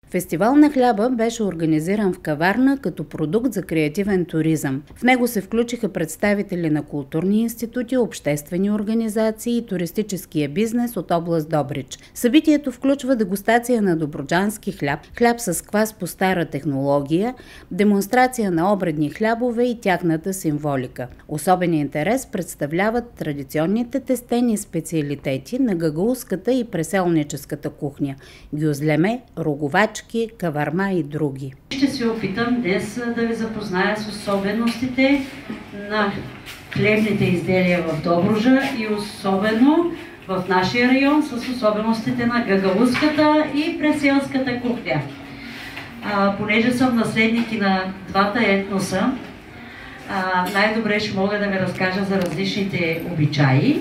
Фестивал на хляба беше организиран в Каварна като продукт за креативен туризъм. В него се включиха представители на културни институти, обществени организации и туристическия бизнес от област Добрич. Събитието включва дегустация на добруджански хляб, хляб с квас по стара технология, демонстрация на обредни хлябове и тяхната символика. Особен интерес представляват традиционните тестени специалитети на гагаузската и преселническата кухня – гюзлеме, роговачки, каварма и други. Ще се опитам днес да ви запозная с особеностите на хлебните изделия в Добруджа и особено в нашия район с особеностите на гагаузската и преселската кухня. Понеже съм наследник и на двата етноса, най-добре ще мога да ви разкажа за различните обичаи.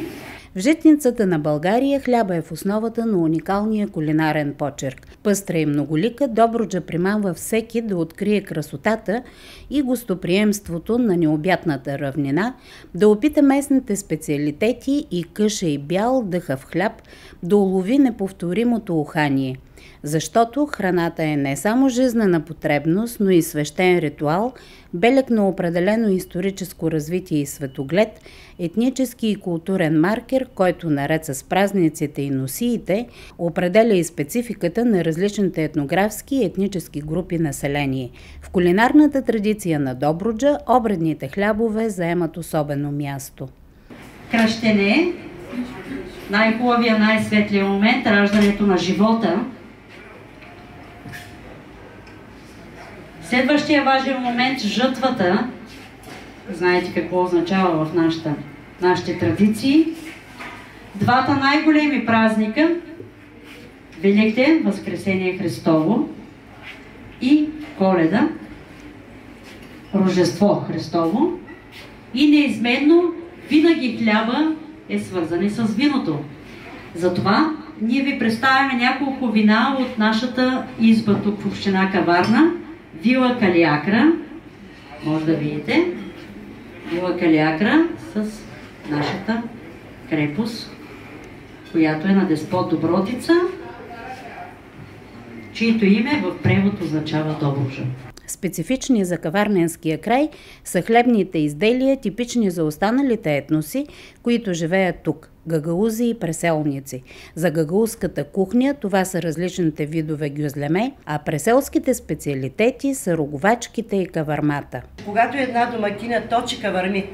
В житницата на България хляба е в основата на уникалния кулинарен почерк. Пъстра и многолика, Добруджа приманва всеки да открие красотата и гостоприемството на необятната равнина, да опита местните специалитети и къша и бял дъхав хляб, да улови неповторимото ухание. Защото храната е не само жизнена потребност, но и свещен ритуал, белег на определено историческо развитие и светоглед, етнически и културен маркер, който наред с празниците и носиите определя и спецификата на различните етнографски и етнически групи население. В кулинарната традиция на Добруджа обредните хлябове заемат особено място. Кръщене, най-хубавия, най-светлия момент, раждането на живота. Следващия важен момент – жътвата. Знаете какво означава в нашите традиции. Двата най-големи празника – Великден, Възкресение Христово и Коледа, Рождество Христово. И неизменно винаги хляба е свързан с виното. Затова ние ви представяме няколко вина от нашата изба тук в община Каварна. Вила Калиакра, може да видите, Вила Калиакра с нашата крепост, която е на деспот Добротица, чието име в превод означава Добруджа. Специфични за каварненския край са хлебните изделия, типични за останалите етноси, които живеят тук – гагаузи и преселници. За гагаузската кухня това са различните видове гюзлеме, а преселските специалитети са роговачките и кавармата. Когато една домакиня точи каварми,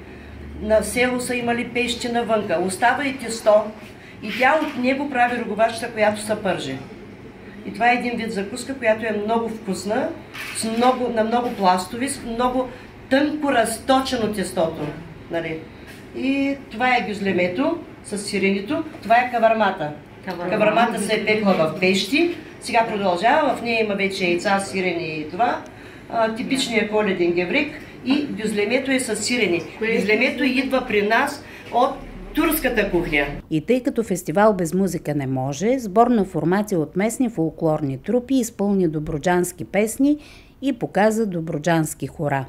на село са имали пещи навънка, остава и тесто и тя от него прави роговачка, която се пържи. И това е един вид закуска, която е много вкусна, на много пластови, с много тънко разточено тестото. Нали? И това е гюзлемето с сиренито, това е кавармата. Кавармата се е пекла в пещи, сега продължава, в нея има вече яйца, сирени и това. Типичният коледен геврик и гюзлемето е с сирени. Гюзлемето идва при нас от турската кухня. И тъй като фестивал без музика не може, сборна формация от местни фолклорни трупи изпълни добруджански песни и показа добруджански хора.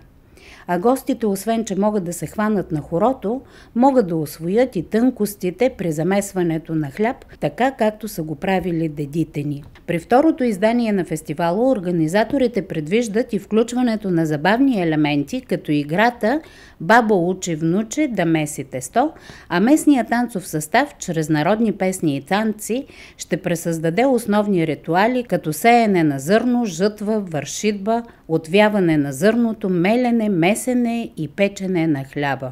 А гостите, освен че могат да се хванат на хорото, могат да усвоят и тънкостите при замесването на хляб, така както са го правили дедите ни. При второто издание на фестивала организаторите предвиждат и включването на забавни елементи, като играта «Бабо учи внуче да меси тесто», а местният танцов състав, чрез народни песни и танци, ще пресъздаде основни ритуали, като сеене на зърно, жътва, вършитба, отвяване на зърното, мелене, месене и печене на хляба.